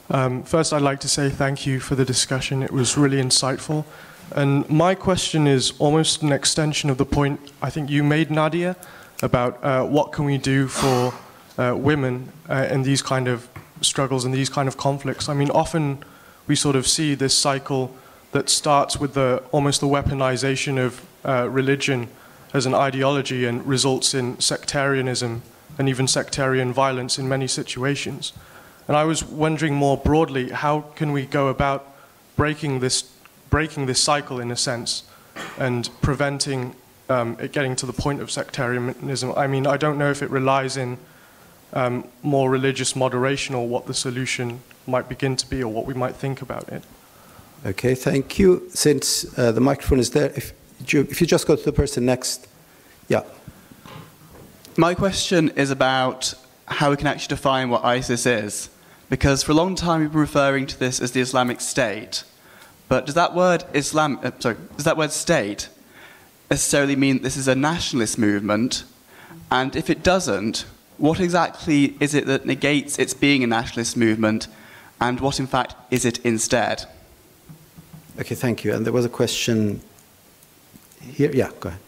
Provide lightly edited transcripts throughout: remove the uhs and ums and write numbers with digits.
First, I'd like to say thank you for the discussion. It was really insightful. And my question is almost an extension of the point I think you made, Nadia, about what can we do for women in these kind of struggles and these kind of conflicts. I mean, often we sort of see this cycle that starts with almost the weaponization of religion as an ideology and results in sectarianism and even sectarian violence in many situations. And I was wondering more broadly, how can we go about breaking this cycle in a sense and preventing it getting to the point of sectarianism? I mean, I don't know if it relies in more religious moderation or what the solution might begin to be or what we might think about it. Okay, thank you. Since the microphone is there, if you just go to the person next. Yeah. My question is about how we can actually define what ISIS is. Because for a long time we've been referring to this as the Islamic State. But does that word does that word state necessarily mean this is a nationalist movement? And if it doesn't, what exactly is it that negates its being a nationalist movement, and what in fact is it instead? Okay, thank you. And there was a question here. Yeah, go ahead.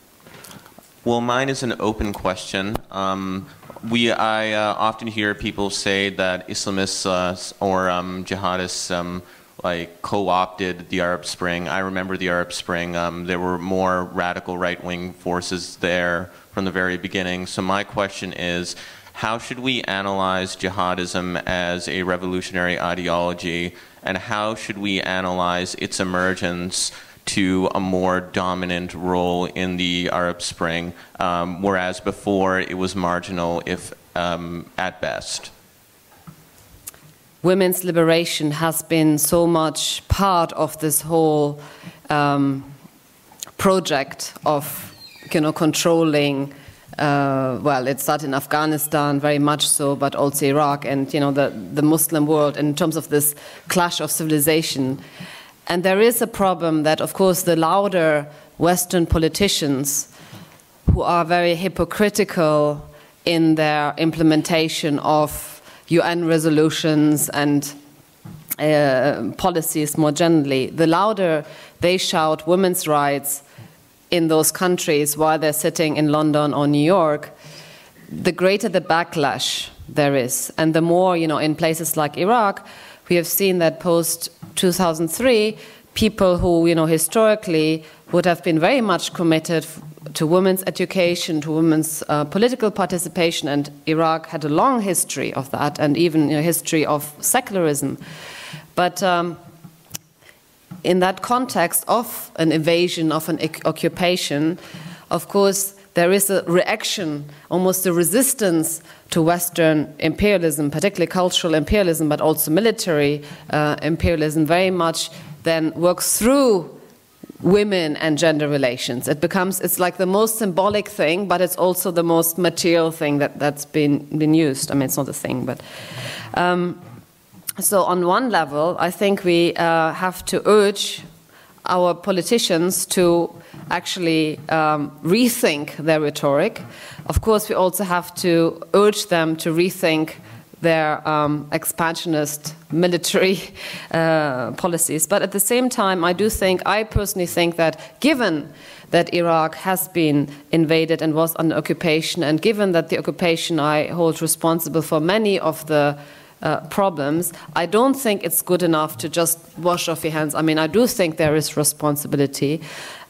Well, mine is an open question. I often hear people say that Islamists or jihadists like co-opted the Arab Spring. I remember the Arab Spring. There were more radical right-wing forces there from the very beginning. So my question is, how should we analyze jihadism as a revolutionary ideology, and how should we analyze its emergence to a more dominant role in the Arab Spring, whereas before it was marginal, if at best? Women's liberation has been so much part of this whole project of, controlling. Well, it started in Afghanistan, very much so, but also Iraq and, the Muslim world in terms of this clash of civilization. And there is a problem that, of course, the louder Western politicians who are very hypocritical in their implementation of UN resolutions and policies more generally, the louder they shout women's rights in those countries while they're sitting in London or New York, the greater the backlash there is. And the more, in places like Iraq, we have seen that post-2003, people who, historically would have been very much committed to women's education, to women's political participation, and Iraq had a long history of that, and even a history of secularism. But in that context of an invasion, of an occupation, of course, there is a reaction, almost a resistance to Western imperialism, particularly cultural imperialism, but also military imperialism, very much then works through women and gender relations. It's like the most symbolic thing, but it's also the most material thing that's been used. I mean, it's not a thing, but... So on one level, I think we have to urge our politicians to actually rethink their rhetoric. Of course, we also have to urge them to rethink their expansionist military policies. But at the same time, I personally think that given that Iraq has been invaded and was under occupation, and given that the occupation I hold responsible for many of the problems, I don't think it's good enough to just wash off your hands. I mean, I do think there is responsibility.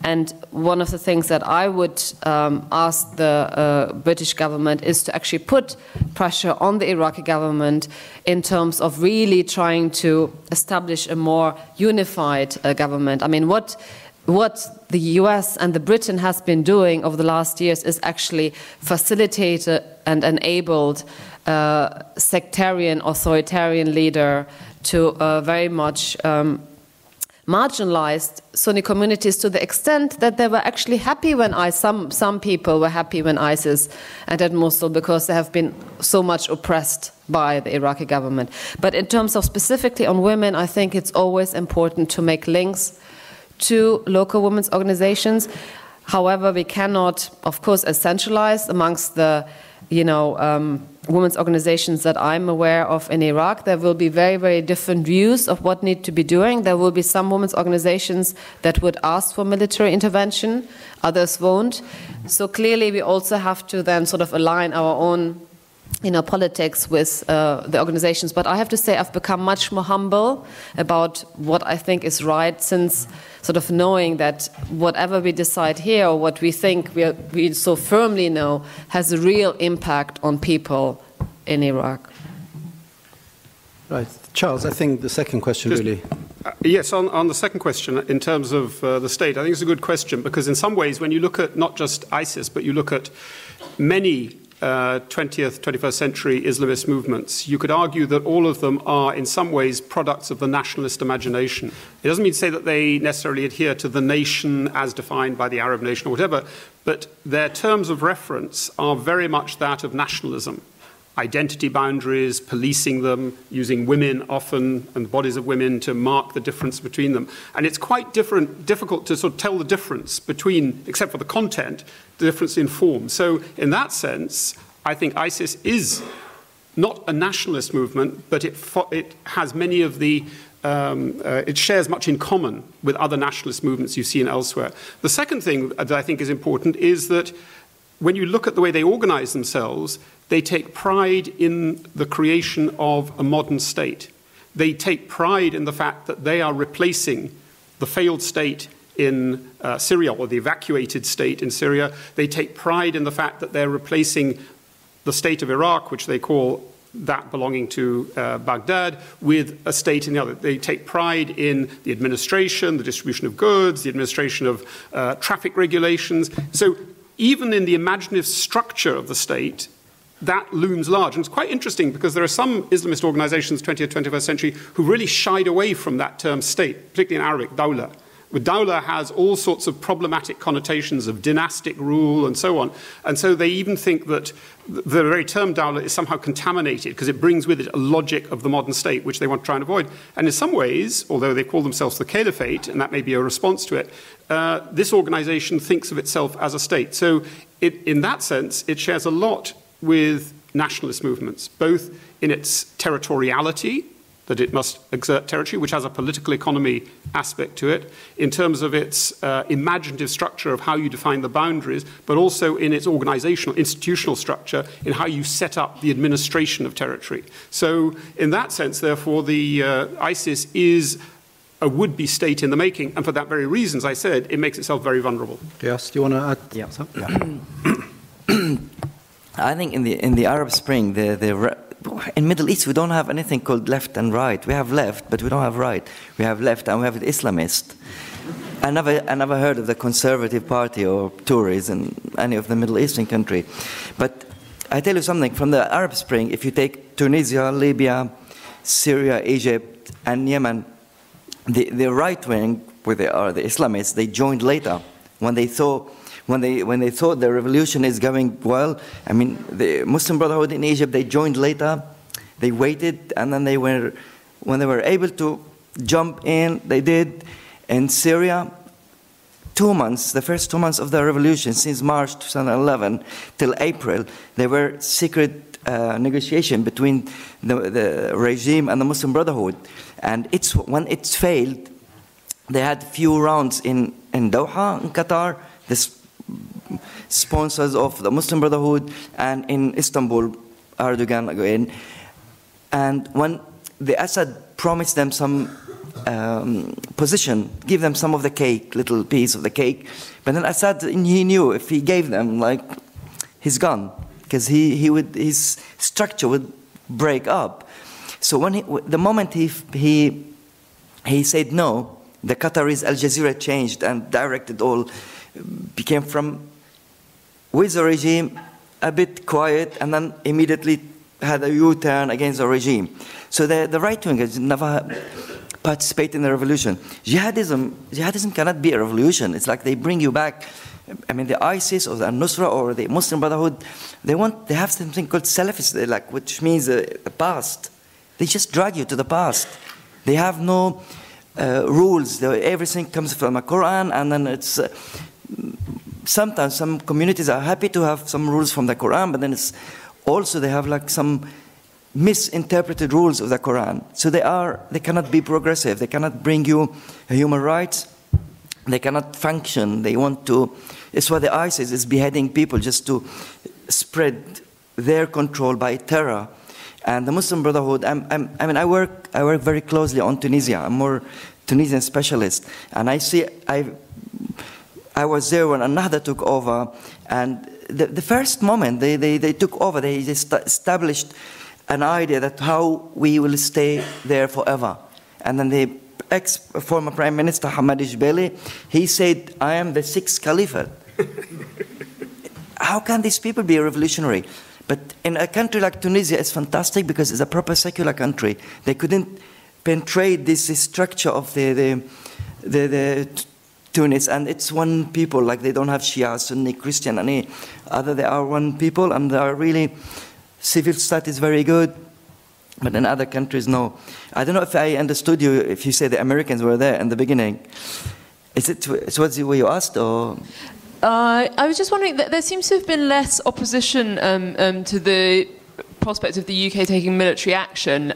And one of the things that I would ask the British government is to actually put pressure on the Iraqi government in terms of really trying to establish a more unified government. I mean, what the US and the Britain has been doing over the last years is actually facilitated and enabled sectarian, authoritarian leader to very much marginalized Sunni communities to the extent that they were actually happy when some people were happy when ISIS entered Mosul because they have been so much oppressed by the Iraqi government. But in terms of specifically on women, I think it's always important to make links to local women's organizations. However, we cannot, of course, essentialize amongst the women's organizations that I'm aware of in Iraq, there will be very, very different views of what need to be doing. There will be some women's organizations that would ask for military intervention, others won't. So clearly we also have to then sort of align our own politics with the organizations. But I have to say I've become much more humble about what I think is right, since sort of knowing that whatever we decide here or what we think we so firmly know has a real impact on people in Iraq. Right. Charles, I think the second question really... Yes, on the second question, in terms of the state, I think it's a good question, because in some ways when you look at not just ISIS, but you look at many 20th, 21st century Islamist movements, you could argue that all of them are in some ways products of the nationalist imagination. It doesn't mean to say that they necessarily adhere to the nation as defined by the Arab nation or whatever, but their terms of reference are very much that of nationalism. Identity boundaries, policing them, using women often and the bodies of women to mark the difference between them. And it's quite difficult to sort of tell the difference between, except for the content, the difference in form. So in that sense, I think ISIS is not a nationalist movement, but it has many of the, it shares much in common with other nationalist movements you've seen elsewhere. The second thing that I think is important is that when you look at the way they organize themselves, they take pride in the creation of a modern state. They take pride in the fact that they are replacing the failed state in Syria, or the evacuated state in Syria. They take pride in the fact that they're replacing the state of Iraq, which they call that belonging to Baghdad, with a state in the other. They take pride in the administration, the distribution of goods, the administration of traffic regulations. So even in the imaginative structure of the state, that looms large. And it's quite interesting because there are some Islamist organizations, 20th, 21st century, who really shied away from that term state, particularly in Arabic, dawla. Dawla has all sorts of problematic connotations of dynastic rule and so on. And so they even think that the very term dawla is somehow contaminated because it brings with it a logic of the modern state, which they want to try and avoid. And in some ways, although they call themselves the Caliphate, and that may be a response to it, this organization thinks of itself as a state. So in that sense, it shares a lot with nationalist movements, both in its territoriality, that it must exert territory, which has a political economy aspect to it, in terms of its imaginative structure of how you define the boundaries, but also in its organizational, institutional structure, in how you set up the administration of territory. So in that sense, therefore, the ISIS is a would-be state in the making, and for that very reason, as I said, it makes itself very vulnerable. Yes, do you want to add? Yeah. Yeah. I think in the Arab Spring, in Middle East, we don't have anything called left and right. We have left, but we don't have right. We have left and we have the Islamist. I never heard of the Conservative Party or Tories in any of the Middle Eastern country. But I tell you something, from the Arab Spring, if you take Tunisia, Libya, Syria, Egypt, and Yemen, the right wing, where they are the Islamists, they joined later when they thought the revolution is going well. I mean, the Muslim Brotherhood in Egypt, they joined later. They waited, and then when they were able to jump in, they did. In Syria, 2 months, the first 2 months of the revolution, since March 2011 till April, there were secret negotiation between the regime and the Muslim Brotherhood. And when it failed, they had few rounds in Doha, in Qatar, this sponsors of the Muslim Brotherhood, and in Istanbul, Erdogan again. And when the Assad promised them some position, give them some of the cake, little piece of the cake, but then Assad, he knew if he gave them, like, he's gone, because his structure would break up. So the moment he said no, the Qataris, Al Jazeera changed and directed all, became from with the regime a bit quiet, and then immediately had a U-turn against the regime. So the right wingers never participate in the revolution. Jihadism cannot be a revolution. It's like they bring you back. I mean, the ISIS or the Nusra or the Muslim Brotherhood, they have something called Salafist, like, which means the past. They just drag you to the past. They have no rules. Everything comes from the Quran, and then it's sometimes some communities are happy to have some rules from the Quran, but then it's also they have like some misinterpreted rules of the Quran. So they cannot be progressive. They cannot bring you human rights. They cannot function. They want to. It's why the ISIS is beheading people just to spread their control by terror. And the Muslim Brotherhood. I mean, I work very closely on Tunisia. I'm more Tunisian specialist, and I see. I was there when Ennahda took over, and the first moment they took over, they established an idea that how we will stay there forever. And then the ex-former Prime Minister Hamad Jbeli, he said, I am the sixth Caliphate. How can these people be revolutionary? But in a country like Tunisia, it's fantastic because it's a proper secular country. They couldn't penetrate this structure of the Tunis, and it's one people, like they don't have Shia, Sunni, Christian, any other. They are one people, and they are really, civil state is very good, but in other countries, no. I don't know if I understood you, if you say the Americans were there in the beginning. Is it what you asked, or? I was just wondering, that there seems to have been less opposition to the prospect of the UK taking military action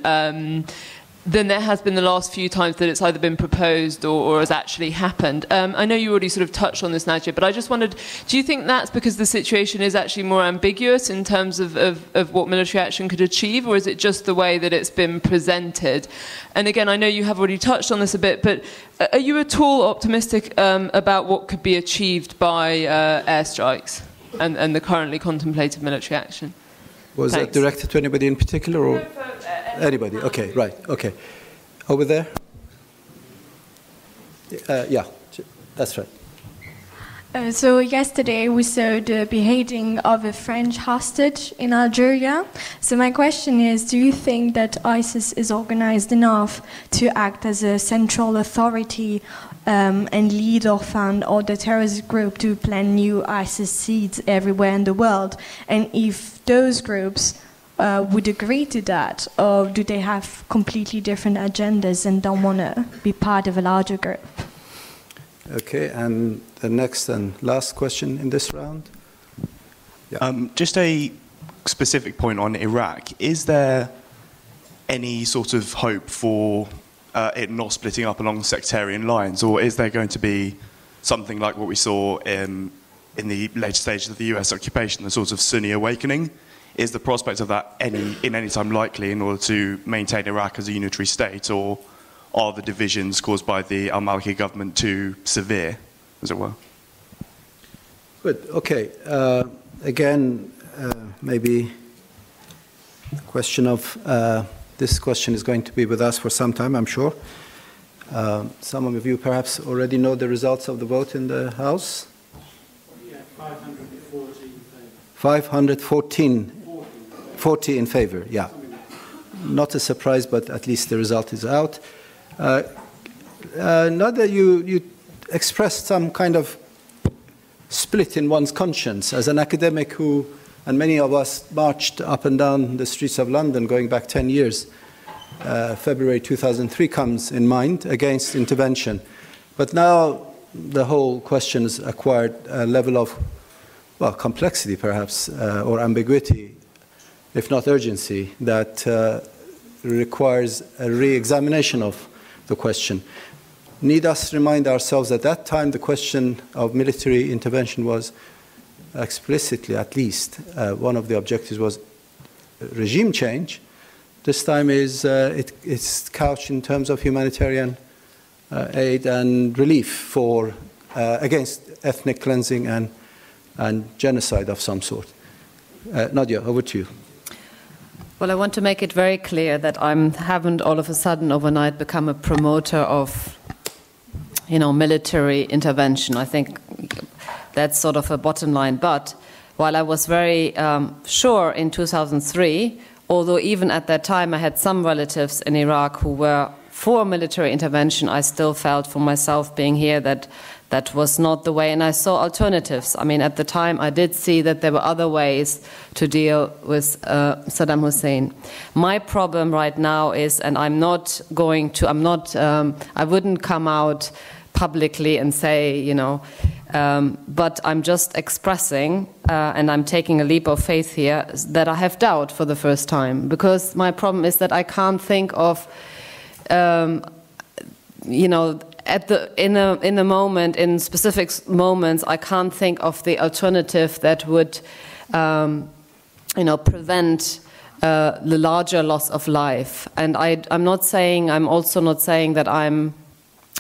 than there has been the last few times that it's either been proposed or has actually happened. I know you already sort of touched on this, Nadia, but I just wondered, do you think that's because the situation is actually more ambiguous in terms of what military action could achieve, or is it just the way that it's been presented? And again, I know you have already touched on this a bit, but are you at all optimistic about what could be achieved by airstrikes and the currently contemplated military action? Was that directed to anybody in particular, or anybody? Okay, right. Okay, over there. Yeah, that's right. So yesterday we saw the beheading of a French hostage in Algeria. So my question is, do you think that ISIS is organized enough to act as a central authority and lead or fund all the terrorist group to plan new ISIS seeds everywhere in the world? And if those groups would agree to that, or do they have completely different agendas and don't want to be part of a larger group? Okay, and the next and last question in this round. Yeah. Just a specific point on Iraq. Is there any sort of hope for it not splitting up along sectarian lines, or is there going to be something like what we saw in the later stages of the US occupation, the sort of Sunni awakening? Is the prospect of that in any time likely in order to maintain Iraq as a unitary state, or are the divisions caused by the al-Maliki government too severe, as it were? Good, okay. Again, maybe the question of this question is going to be with us for some time, I'm sure. Some of you perhaps already know the results of the vote in the House. Yeah, 514 in favor. 514. 40 in favor, yeah. Not a surprise, but at least the result is out. Not that you expressed some kind of split in one's conscience. As an academic who, and many of us marched up and down the streets of London going back 10 years, February 2003 comes in mind against intervention. But now the whole question has acquired a level of, well, complexity perhaps, or ambiguity, if not urgency, that requires a re-examination of the question. Need us remind ourselves that at that time the question of military intervention was explicitly, at least, one of the objectives was regime change. This time it's couched in terms of humanitarian aid and relief for against ethnic cleansing and genocide of some sort. Nadia, over to you. Well, I want to make it very clear that I haven't all of a sudden overnight become a promoter of, military intervention. I think that's sort of a bottom line. But while I was very sure in 2003, although even at that time I had some relatives in Iraq who were for military intervention, I still felt for myself being here that that was not the way, and I saw alternatives. I mean, at the time I did see that there were other ways to deal with Saddam Hussein. My problem right now is, and I wouldn't come out publicly and say, But I'm just expressing, and I'm taking a leap of faith here, that I have doubt for the first time. Because my problem is that I can't think of, you know, in a moment, in specific moments, I can't think of the alternative that would, you know, prevent the larger loss of life. And I'm also not saying that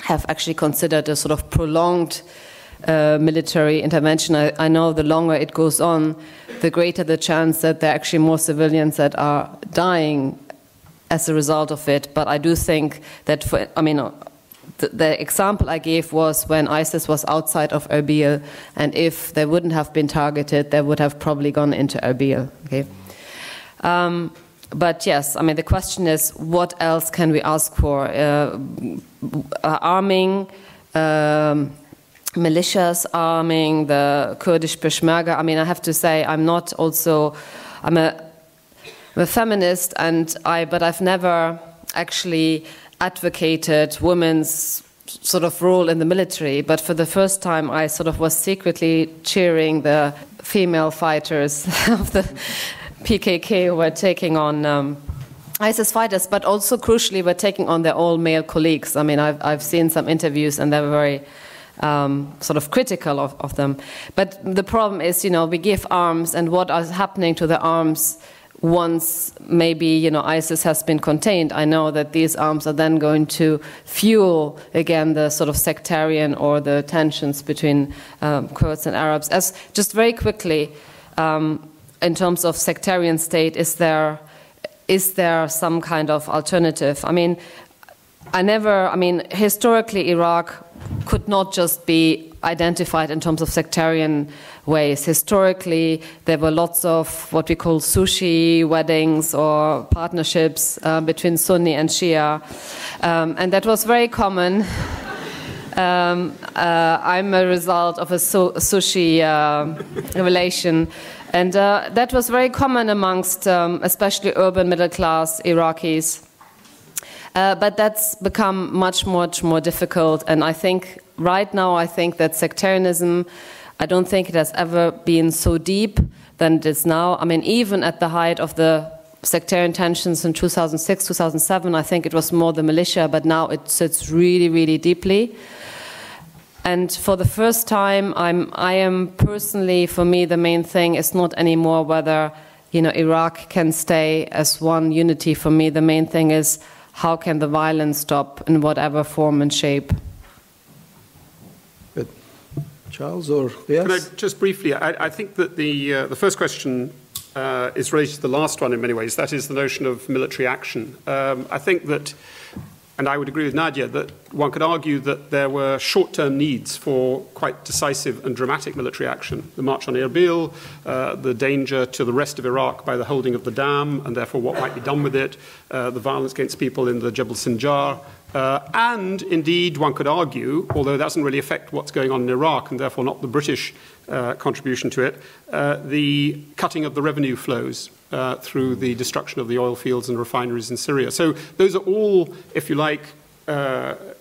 have actually considered a sort of prolonged military intervention. I know the longer it goes on, the greater the chance that there are actually more civilians that are dying as a result of it. But I do think that, the example I gave was when ISIS was outside of Erbil, and if they wouldn't have been targeted, they would have probably gone into Erbil. Okay. But yes, I mean, the question is, what else can we ask for? Arming, militias, arming the Kurdish Peshmerga. I mean, I have to say, I'm a feminist, but I've never actually advocated women's sort of role in the military. But for the first time, I sort of was secretly cheering the female fighters of the PKK who were taking on ISIS fighters, but also crucially were taking on their all-male colleagues. I mean, I've seen some interviews and they were very sort of critical of them. But the problem is, you know, we give arms, and what is happening to the arms once maybe, you know, ISIS has been contained? I know that these arms are then going to fuel again the sort of sectarian or the tensions between Kurds and Arabs. As just very quickly, in terms of sectarian state, is there some kind of alternative? I mean, historically Iraq could not just be identified in terms of sectarian ways. Historically, there were lots of what we call sushi weddings or partnerships between Sunni and Shia, and that was very common. I'm a result of a sushi relation, and that was very common amongst especially urban middle-class Iraqis. But that's become much more difficult, and I think right now, I think that sectarianism, I don't think it has ever been so deep than it is now. I mean, even at the height of the sectarian tensions in 2006, 2007, I think it was more the militia, but now it sits really, really deeply. And for the first time, I am personally, for me, the main thing is not anymore whether, you know, Iraq can stay as one unity. For me, the main thing is how can the violence stop in whatever form and shape. Good. Charles or Ghias? Can I just briefly, I think that the first question is related to the last one in many ways. That is the notion of military action. I think that, and I would agree with Nadia, that one could argue that there were short-term needs for quite decisive and dramatic military action. The march on Erbil, the danger to the rest of Iraq by the holding of the dam, and therefore what might be done with it, the violence against people in the Jebel Sinjar, and indeed one could argue, although that doesn't really affect what's going on in Iraq, and therefore not the British contribution to it, the cutting of the revenue flows through the destruction of the oil fields and refineries in Syria. So those are all, if you like,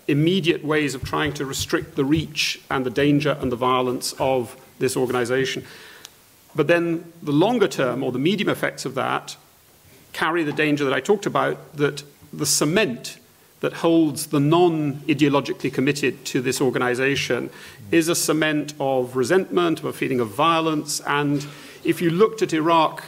immediate ways of trying to restrict the reach and the danger and the violence of this organization. But then the longer term or the medium effects of that carry the danger that I talked about, that the cement that holds the non-ideologically committed to this organization is a cement of resentment, of a feeling of violence. And if you looked at Iraq,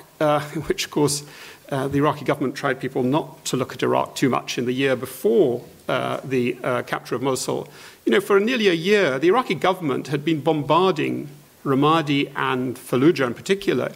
which of course the Iraqi government tried people not to look at Iraq too much in the year before the capture of Mosul, you know, for nearly a year, the Iraqi government had been bombarding Ramadi and Fallujah in particular,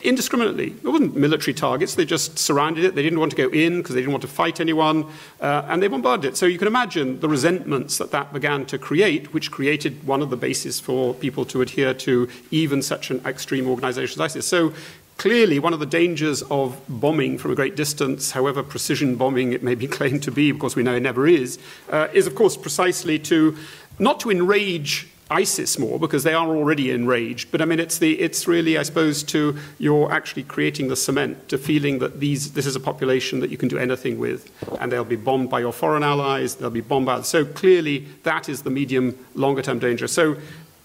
indiscriminately. It wasn't military targets, they just surrounded it. They didn't want to go in because they didn't want to fight anyone, and they bombarded it. So you can imagine the resentments that began to create, which created one of the bases for people to adhere to even such an extreme organization as ISIS. So clearly one of the dangers of bombing from a great distance, however precision bombing it may be claimed to be, because we know it never is of course precisely to, not to enrage ISIS more, because they are already enraged, but I mean it's really, I suppose, to you're actually creating the cement to feeling that this is a population that you can do anything with, and they'll be bombed by your foreign allies, they'll be bombed by, so clearly that is the medium longer term danger. So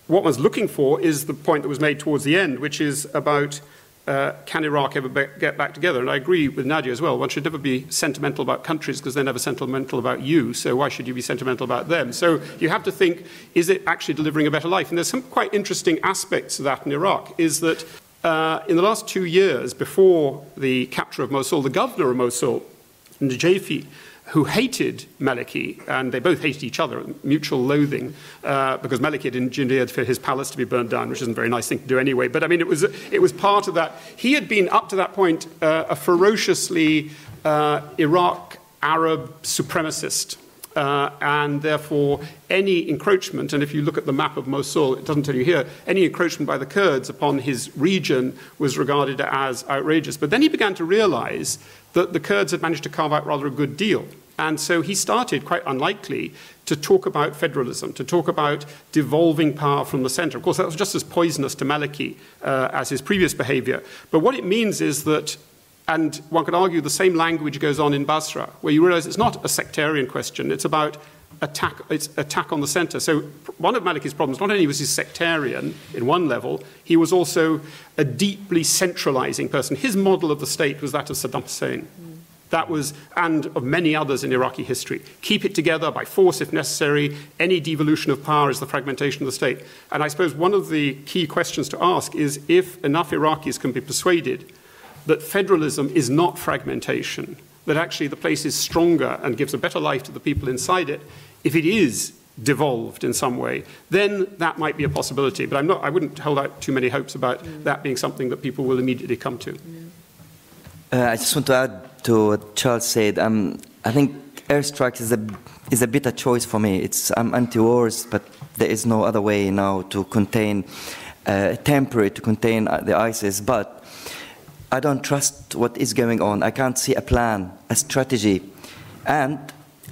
what one's looking for is the point that was made towards the end, which is about can Iraq ever get back together? And I agree with Nadia as well. One should never be sentimental about countries because they're never sentimental about you. So why should you be sentimental about them? So you have to think, is it actually delivering a better life? And there's some quite interesting aspects of that in Iraq, is that in the last 2 years before the capture of Mosul, the governor of Mosul, Najafi, who hated Maliki, and they both hated each other, mutual loathing, because Maliki had engineered for his palace to be burned down, which isn't a very nice thing to do anyway. But I mean, it was part of that. He had been, up to that point, a ferociously Iraq Arab supremacist. And therefore, any encroachment, and if you look at the map of Mosul, it doesn't tell you here, any encroachment by the Kurds upon his region was regarded as outrageous. But then he began to realize that the Kurds had managed to carve out rather a good deal. And so he started, quite unlikely, to talk about federalism, to talk about devolving power from the center. Of course, that was just as poisonous to Maliki as his previous behavior. But what it means is that, and one could argue the same language goes on in Basra, where you realize it's not a sectarian question, it's about attack on the center. So one of Maliki's problems, not only was he sectarian in one level, he was also a deeply centralizing person. His model of the state was that of Saddam Hussein. That was, and of many others in Iraqi history. Keep it together by force if necessary. Any devolution of power is the fragmentation of the state. And I suppose one of the key questions to ask is if enough Iraqis can be persuaded that federalism is not fragmentation, that actually the place is stronger and gives a better life to the people inside it, if it is devolved in some way, then that might be a possibility. But I wouldn't hold out too many hopes about that being something that people will immediately come to. I just want to add to what Charles said. I think airstrikes is a bitter choice for me. I'm anti-wars, but there is no other way now to contain, temporary to contain the ISIS. But I don't trust what is going on. I can't see a plan, a strategy. And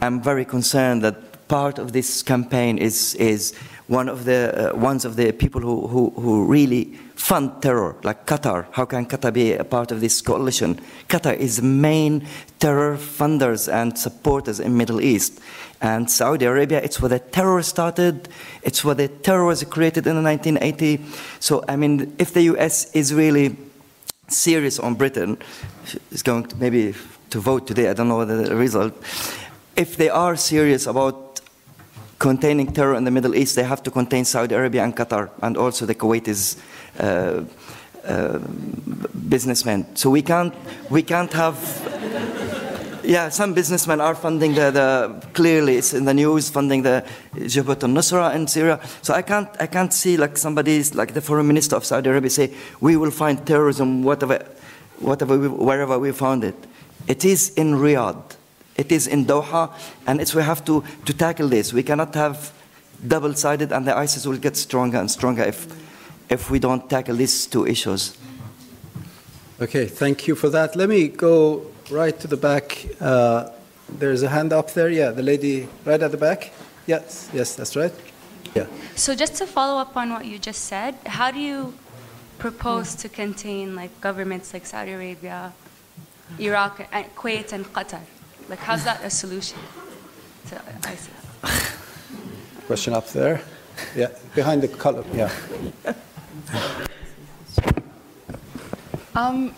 I'm very concerned that part of this campaign is one of the people who really fund terror, like Qatar. How can Qatar be a part of this coalition? Qatar is the main terror funders and supporters in Middle East. And Saudi Arabia, it's where the terror started. It's where the terror was created in the 1980s. So, I mean, if the US is really serious on Britain, is going to maybe to vote today, I don't know the result. If they are serious about containing terror in the Middle East, they have to contain Saudi Arabia and Qatar, and also the Kuwaitis businessmen. So we can't have, yeah, some businessmen are funding clearly it's in the news, funding the Jabhat al-Nusra in Syria. So I can't see like somebody like the foreign minister of Saudi Arabia say, we will find terrorism wherever we found it. It is in Riyadh. It is in Doha, and we have to tackle this. We cannot have double-sided, and the ISIS will get stronger and stronger if we don't tackle these two issues. Okay, thank you for that. Let me go right to the back. There's a hand up there. Yeah, the lady right at the back. Yes, that's right. Yeah. So just to follow up on what you just said, how do you propose to contain like governments like Saudi Arabia, Iraq, Kuwait, and Qatar? Like, how's that a solution to ISIS? Question up there. Yeah, behind the column. Yeah.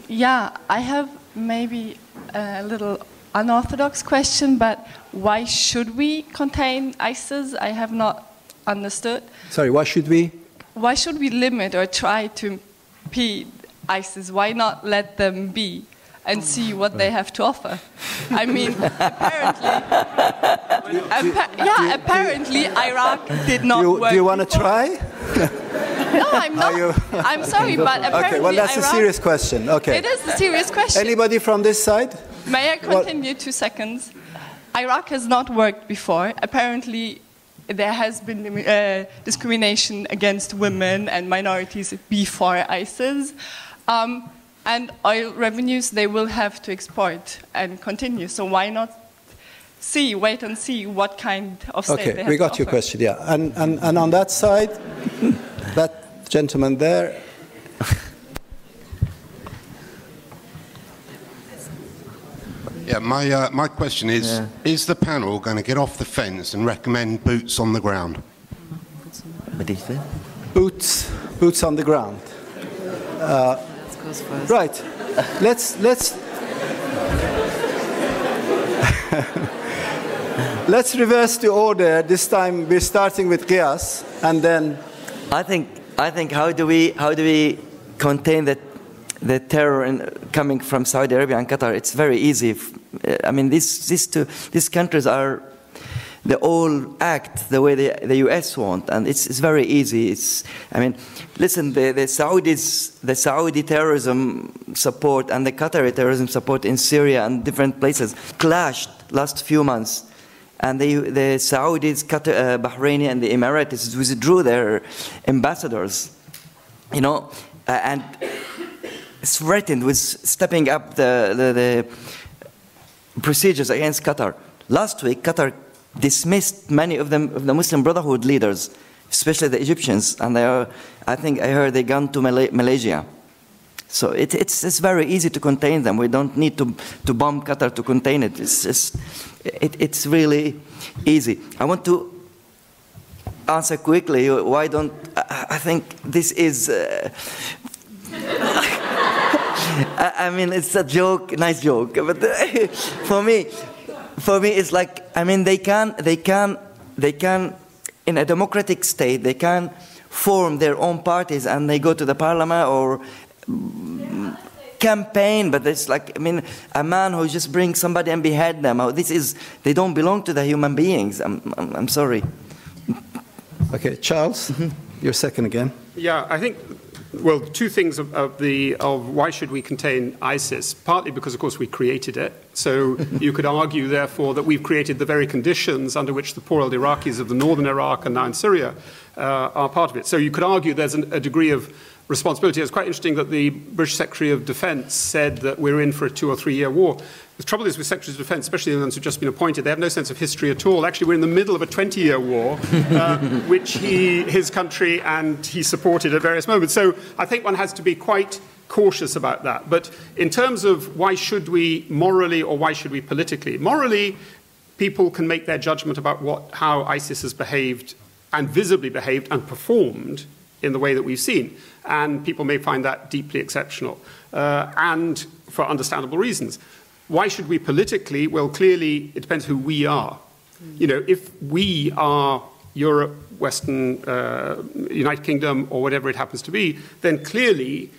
Yeah, I have maybe a little unorthodox question, but why should we contain ISIS? I have not understood. Sorry, why should we? Why should we limit or try to impede ISIS? Why not let them be and see what they have to offer? I mean, apparently Iraq did not work. Do you want to try? No, I'm not. I'm sorry, but apparently Okay, well, that's Iraq, a serious question. Okay. It is a serious question. Anybody from this side? May I continue 2 seconds? Iraq has not worked before. Apparently, there has been discrimination against women and minorities before ISIS. And oil revenues, they will have to export and continue. So why not wait and see what kind of state they have to offer? Okay, we got your question, yeah. And on that side, that gentleman there. Yeah, my question is the panel going to get off the fence and recommend boots on the ground? boots on the ground. Right. Let's let's reverse the order. This time we're starting with Ghias, and then I think how do we contain the terror coming from Saudi Arabia and Qatar? It's very easy. I mean, these countries they all act the way the US want, and it's very easy. I mean, listen, the Saudi terrorism support and the Qatari terrorism support in Syria and different places clashed last few months, and the Saudis, Qatar, Bahraini, and the Emiratis withdrew their ambassadors, you know, and threatened with stepping up the procedures against Qatar. Last week, Qatar dismissed many of the Muslim Brotherhood leaders, especially the Egyptians, and I think I heard they gone to Malaysia. So it's very easy to contain them. We don't need to bomb Qatar to contain it. It's really easy. I want to answer quickly. Why don't I think this is? I mean, it's a joke, nice joke, but for me, it's like, I mean, they can, in a democratic state, they can form their own parties and they go to the parliament or campaign, but it's like, I mean, a man who just brings somebody and behead them. They don't belong to the human beings. I'm sorry. Okay, Charles, you're second again. Yeah, I think, well, two things of why should we contain ISIS, partly because, of course, we created it. So you could argue, therefore, that we've created the very conditions under which the poor old Iraqis of the northern Iraq and now in Syria are part of it. So you could argue there's a degree of responsibility. It's quite interesting that the British Secretary of Defence said that we're in for a 2 or 3 year war. The trouble is with Secretaries of Defence, especially the ones who've just been appointed, they have no sense of history at all. Actually, we're in the middle of a 20-year war, which his country and he supported at various moments. So I think one has to be quite cautious about that. But in terms of why should we morally or why should we politically? Morally, people can make their judgment about how ISIS has behaved and visibly behaved and performed in the way that we've seen. And people may find that deeply exceptional, and for understandable reasons. Why should we politically? Well, clearly, it depends who we are. You know, if we are Europe, Western, United Kingdom, or whatever it happens to be, then clearly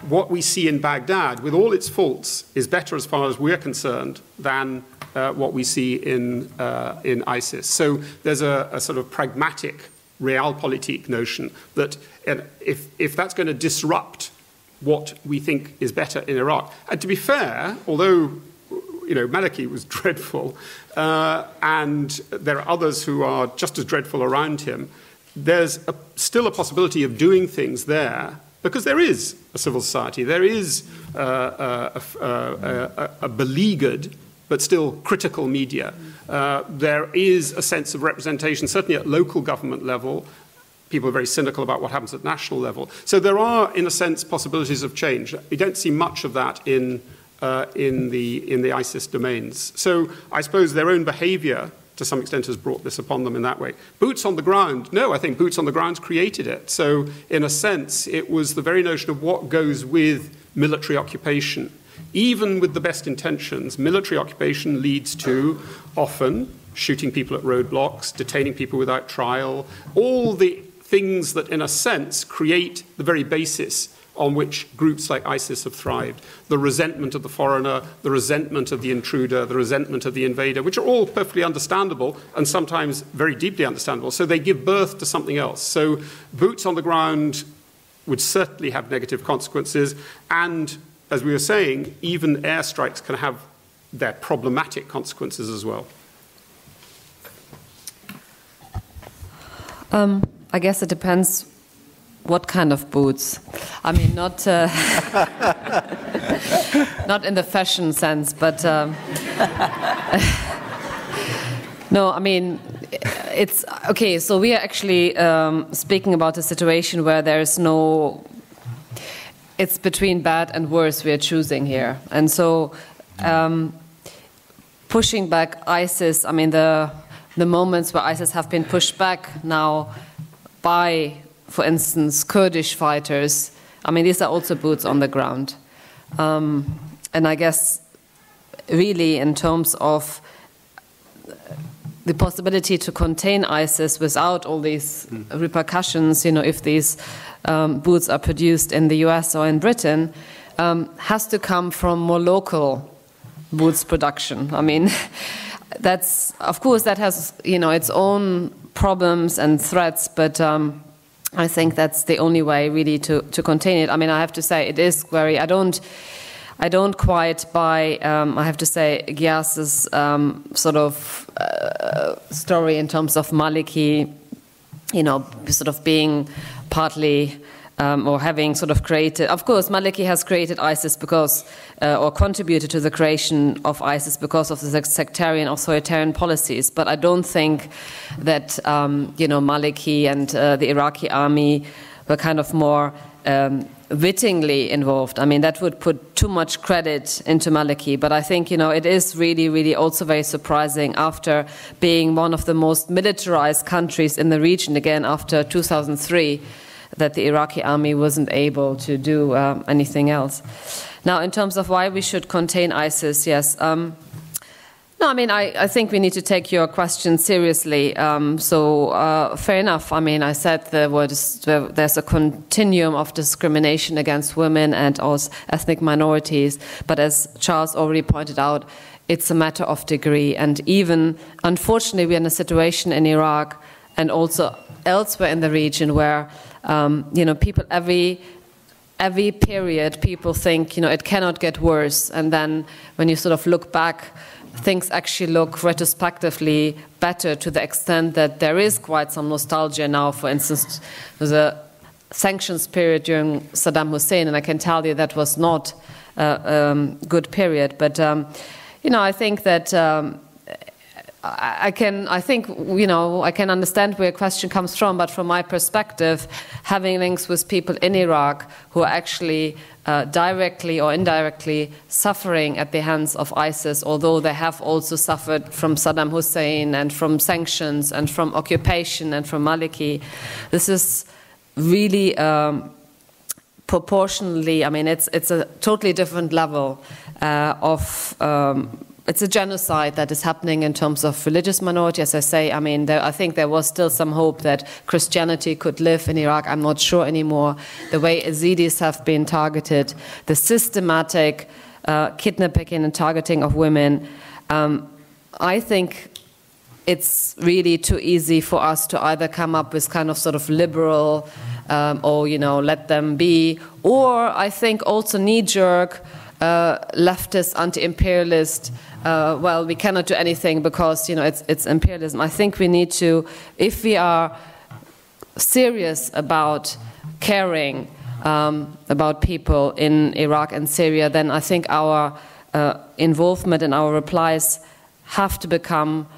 what we see in Baghdad, with all its faults, is better as far as we're concerned than what we see in ISIS. So there's a sort of pragmatic realpolitik notion that if that's going to disrupt what we think is better in Iraq, and to be fair, although Maliki was dreadful, and there are others who are just as dreadful around him, there's still a possibility of doing things there because there is a civil society, there is a beleaguered but still critical media. There is a sense of representation, certainly at local government level. People are very cynical about what happens at national level. So there are, in a sense, possibilities of change. We don't see much of that in the ISIS domains. So I suppose their own behavior, to some extent, has brought this upon them in that way. Boots on the ground, no, I think boots on the ground created it. So in a sense, it was the very notion of what goes with military occupation. Even with the best intentions, military occupation leads to often shooting people at roadblocks, detaining people without trial, all the things that, in a sense, create the very basis on which groups like ISIS have thrived. The resentment of the foreigner, the resentment of the intruder, the resentment of the invader, which are all perfectly understandable and sometimes very deeply understandable. So they give birth to something else. So boots on the ground would certainly have negative consequences, and as we were saying, even airstrikes can have their problematic consequences as well. I guess it depends what kind of boots. I mean, not not in the fashion sense, but no, I mean, it's okay. So we are actually speaking about a situation where there is no. It's between bad and worse we are choosing here. And so pushing back ISIS, I mean, the moments where ISIS have been pushed back now by for instance, Kurdish fighters. I mean, these are also boots on the ground. And I guess really in terms of the possibility to contain ISIS without all these repercussions, you know, if these boots are produced in the US or in Britain, has to come from more local boots production. I mean, that's, of course, that has, you know, its own problems and threats, but I think that's the only way really to contain it. I mean, I have to say it is very, I don't quite buy, I have to say, Ghias's sort of story in terms of Maliki, you know, sort of being partly or having sort of created, of course, Maliki has created ISIS because, or contributed to the creation of ISIS because of the sectarian authoritarian policies. But I don't think that, you know, Maliki and the Iraqi army were kind of more wittingly involved. I mean, that would put too much credit into Maliki. But I think, you know, it is really, really also very surprising after being one of the most militarized countries in the region, again, after 2003, that the Iraqi army wasn't able to do anything else. Now, in terms of why we should contain ISIS, yes. No, I mean, I think we need to take your question seriously. Fair enough. I mean, I said there's a continuum of discrimination against women and also ethnic minorities. But as Charles already pointed out, it's a matter of degree. And even, unfortunately, we're in a situation in Iraq and also elsewhere in the region where, you know, people every period, people think, you know, it cannot get worse. And then when you sort of look back, things actually look retrospectively better to the extent that there is quite some nostalgia now. For instance, there's a sanctions period during Saddam Hussein, and I can tell you that was not a good period. But, you know, I think that I think, you know, I can understand where your question comes from, but from my perspective, having links with people in Iraq who are actually directly or indirectly suffering at the hands of ISIS, although they have also suffered from Saddam Hussein and from sanctions and from occupation and from Maliki. This is really proportionally, I mean, it's a totally different level of it's a genocide that is happening in terms of religious minority, as I say. I mean, I think there was still some hope that Christianity could live in Iraq. I'm not sure anymore. The way Yazidis have been targeted, the systematic kidnapping and targeting of women, I think it's really too easy for us to either come up with kind of sort of liberal or, you know, let them be, or I think also knee-jerk, leftist, anti-imperialist, well, we cannot do anything because, you know, it's imperialism. I think we need to, if we are serious about caring about people in Iraq and Syria, then I think our involvement and our replies have to become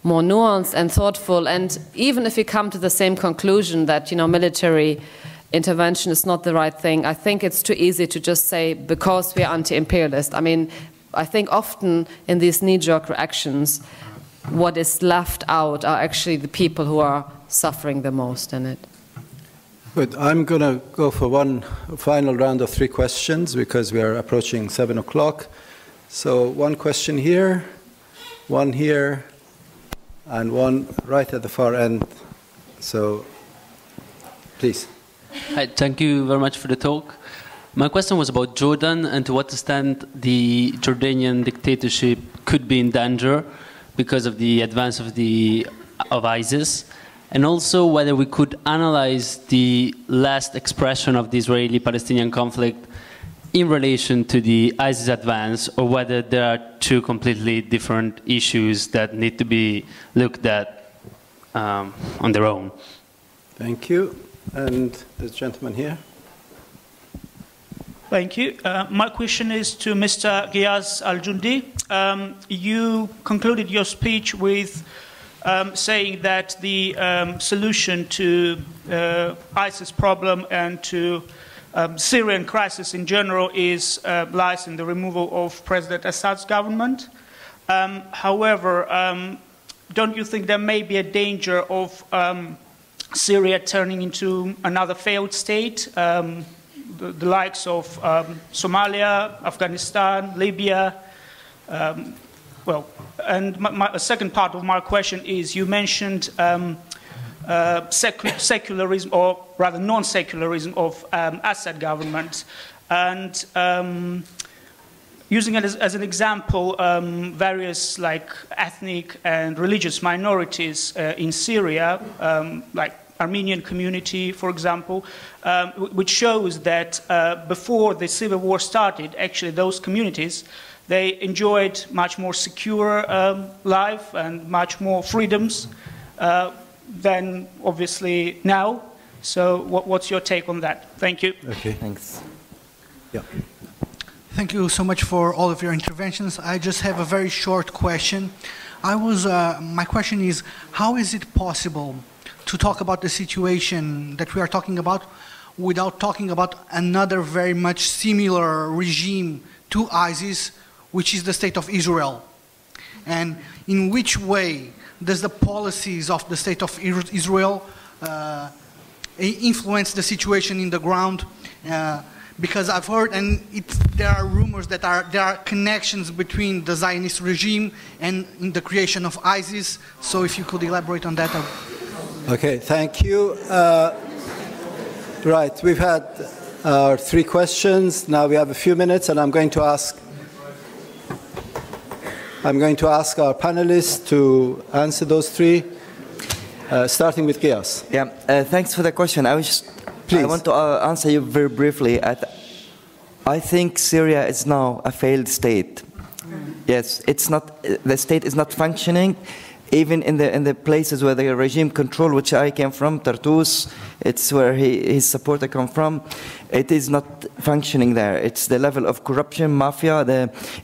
more nuanced and thoughtful. And even if we come to the same conclusion that, you know, military intervention is not the right thing, I think it's too easy to just say because we are anti-imperialist. I mean, I think often in these knee-jerk reactions, what is left out are actually the people who are suffering the most in it. Good. I'm going to go for one final round of 3 questions because we are approaching 7 o'clock. So one question here, one here, and one right at the far end. So please. Hi, thank you very much for the talk. My question was about Jordan and to what extent the Jordanian dictatorship could be in danger because of the advance of ISIS, and also whether we could analyze the last expression of the Israeli-Palestinian conflict in relation to the ISIS advance, or whether there are 2 completely different issues that need to be looked at on their own. Thank you. And this gentleman here. Thank you. My question is to Mr. Ghias Aljundi. You concluded your speech with saying that the solution to ISIS problem and to Syrian crisis in general lies in the removal of President Assad's government. However, don't you think there may be a danger of Syria turning into another failed state, the likes of Somalia, Afghanistan, Libya. Well, and a second part of my question is, you mentioned secularism, or rather non-secularism of Assad government, and using it as an example, various like ethnic and religious minorities in Syria, like Armenian community, for example, which shows that before the civil war started, actually those communities, they enjoyed much more secure life and much more freedoms than obviously now. So what's your take on that? Thank you. Okay. Thanks. Yeah. Thank you so much for all of your interventions. I just have a very short question. My question is, how is it possible to talk about the situation that we are talking about without talking about another very much similar regime to ISIS, which is the State of Israel? And in which way does the policies of the State of Israel influence the situation in the ground? Because I've heard, and there are rumors that there are connections between the Zionist regime and in the creation of ISIS. So if you could elaborate on that. Okay, thank you. Right, we've had our 3 questions. Now we have a few minutes, and I'm going to ask our panelists to answer those 3, starting with Ghias. Yeah, thanks for the question. I want to answer you very briefly. I think Syria is now a failed state. Yes, it's not. The state is not functioning. Even in the places where the regime control, which I came from, Tartus, it's where his supporter come from, it is not functioning there. It's the level of corruption, mafia.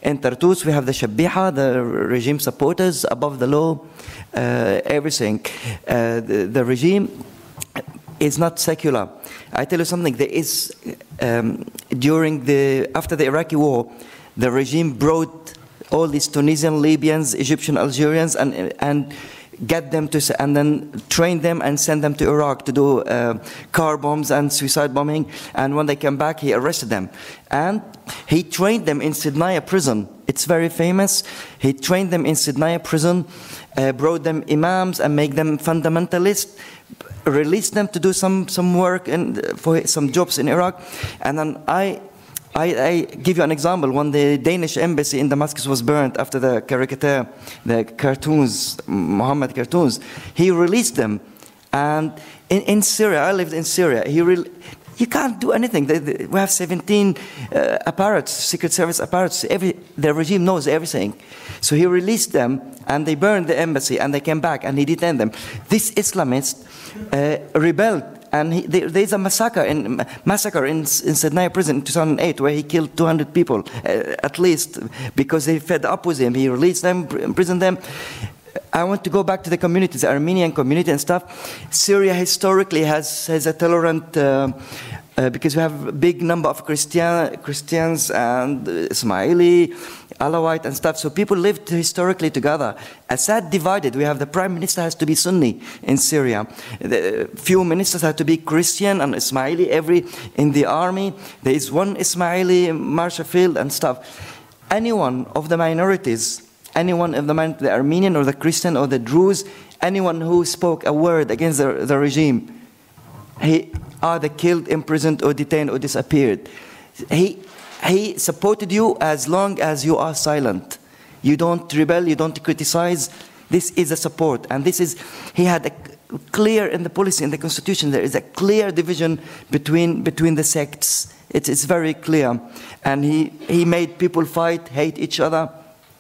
In Tartus, we have the Shabiha, the regime supporters, above the law, everything. The regime is not secular. I tell you something, there is, after the Iraqi war, the regime brought all these Tunisian, Libyans, Egyptian, Algerians, and get them to, and then train them and send them to Iraq to do car bombs and suicide bombing. And when they came back, he arrested them. And he trained them in Sidnaya prison. It's very famous. He trained them in Sidnaya prison, brought them imams and make them fundamentalists, released them to do some work and for some jobs in Iraq. And then I give you an example. When the Danish embassy in Damascus was burned after the caricature, the cartoons, Muhammad cartoons, he released them. And in Syria, I lived in Syria, you can't do anything. We have 17 apparatus, Secret Service apparatus. The regime knows everything. So he released them, and they burned the embassy, and they came back, and he detained them. This Islamist rebelled, and there's a massacre in Sidnaya prison in 2008 where he killed 200 people, at least, because they fed up with him. He released them, imprisoned them. I want to go back to the communities, the Armenian community and stuff. Syria historically has a tolerant, because we have a big number of Christians and Ismaili, Alawite and stuff. So people lived historically together. Assad divided. We have the prime minister has to be Sunni in Syria. The few ministers have to be Christian and Ismaili. In the army, there is one Ismaili marshal field and stuff. Anyone of the minorities, the Armenian or the Christian or the Druze, anyone who spoke a word against the regime, he either killed, imprisoned, or detained, or disappeared. He supported you as long as you are silent. You don't rebel, you don't criticize. This is a support. And he had a clear, in the policy, in the constitution, there is a clear division between the sects. It's very clear. And he made people fight, hate each other.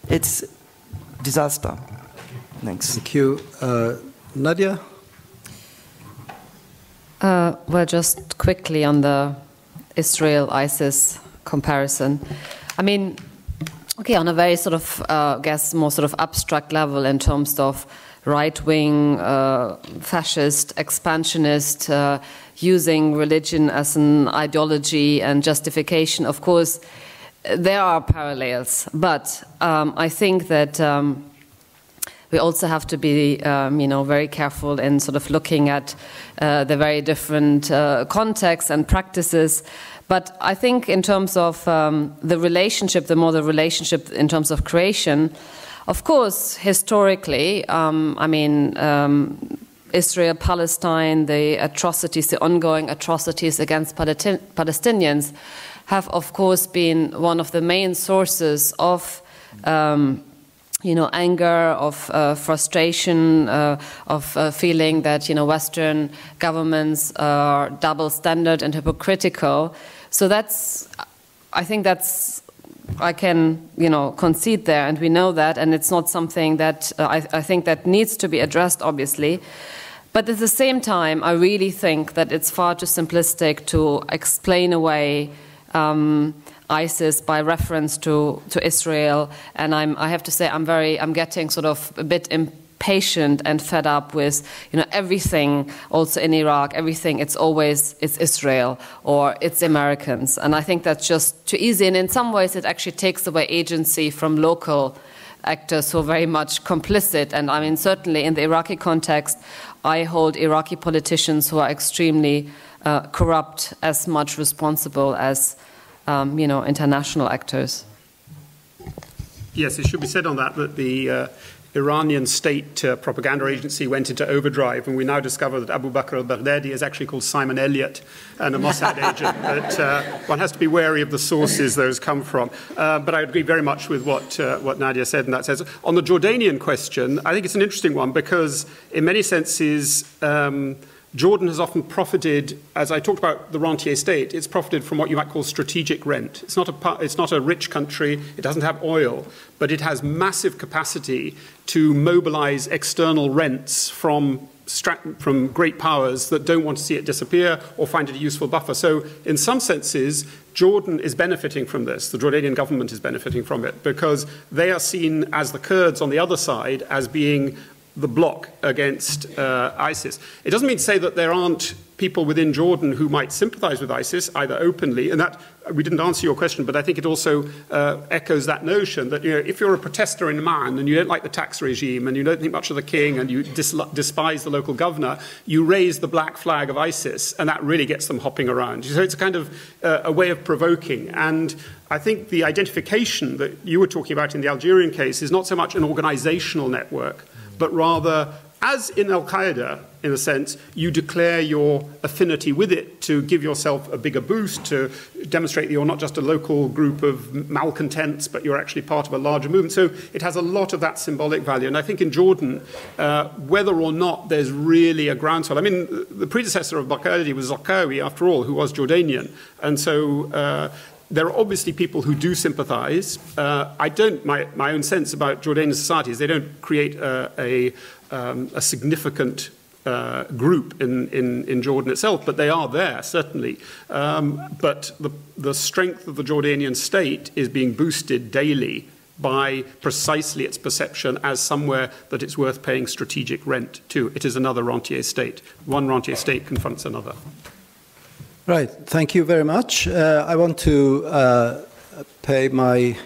It's disaster. Thanks. Thank you. Nadia? Well, just quickly on the Israel-ISIS comparison. I mean, okay, on a very sort of, more sort of abstract level in terms of right-wing, fascist, expansionist, using religion as an ideology and justification, of course, there are parallels. But I think that we also have to be, very careful in sort of looking at the very different contexts and practices. But I think in terms of the relationship in terms of creation, of course, historically, Israel, Palestine, the atrocities, the ongoing atrocities against Palestinians have, of course, been one of the main sources of anger, of frustration, of feeling that Western governments are double standard and hypocritical. So I can concede there, and we know that, and it's not something that I think that needs to be addressed, obviously. But at the same time, I really think that it's far too simplistic to explain away ISIS by reference to Israel, and I have to say I'm getting sort of a bit impatient and fed up with everything. Also in Iraq, everything it's Israel or it's Americans, and I think that's just too easy. And in some ways, it actually takes away agency from local actors who are very much complicit. And certainly in the Iraqi context, I hold Iraqi politicians who are extremely corrupt as much responsible as international actors. Yes, it should be said on that the Iranian state propaganda agency went into overdrive, and we now discover that Abu Bakr al-Baghdadi is actually called Simon Elliott and a Mossad agent. But one has to be wary of the sources those come from. But I agree very much with what Nadia said in that sense. On the Jordanian question, I think it's an interesting one because in many senses Jordan has often profited, as I talked about the rentier state, it's profited from what you might call strategic rent. It's not a rich country, it doesn't have oil, but it has massive capacity to mobilize external rents from great powers that don't want to see it disappear or find it a useful buffer. So in some senses, Jordan is benefiting from this. The Jordanian government is benefiting from it because they are seen as the Kurds on the other side as being the bloc against ISIS. It doesn't mean to say that there aren't people within Jordan who might sympathize with ISIS, either openly, and that we didn't answer your question, but I think it also echoes that notion that if you're a protester in Amman and you don't like the tax regime and you don't think much of the king and you despise the local governor, you raise the black flag of ISIS, and that really gets them hopping around. So it's a kind of a way of provoking. And I think the identification that you were talking about in the Algerian case is not so much an organizational network, but rather, as in Al-Qaeda, in a sense, you declare your affinity with it to give yourself a bigger boost, to demonstrate that you're not just a local group of malcontents, but you're actually part of a larger movement. So it has a lot of that symbolic value. And I think in Jordan, whether or not there's really a groundswell, the predecessor of Baghdadi was Zarqawi, after all, who was Jordanian. And so there are obviously people who do sympathize. My own sense about Jordanian society is they don't create a significant group in Jordan itself, but they are there, certainly. But the strength of the Jordanian state is being boosted daily by precisely its perception as somewhere that it's worth paying strategic rent to. It is another rentier state. One rentier state confronts another. Right, thank you very much. I want to pay my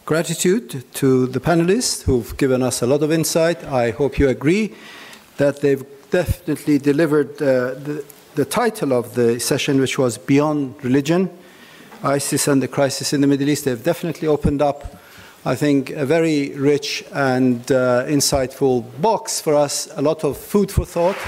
gratitude to the panelists who've given us a lot of insight. I hope you agree that they've definitely delivered the title of the session, which was Beyond Religion, ISIS and the Crisis in the Middle East. They've definitely opened up, I think, a very rich and insightful box for us, a lot of food for thought.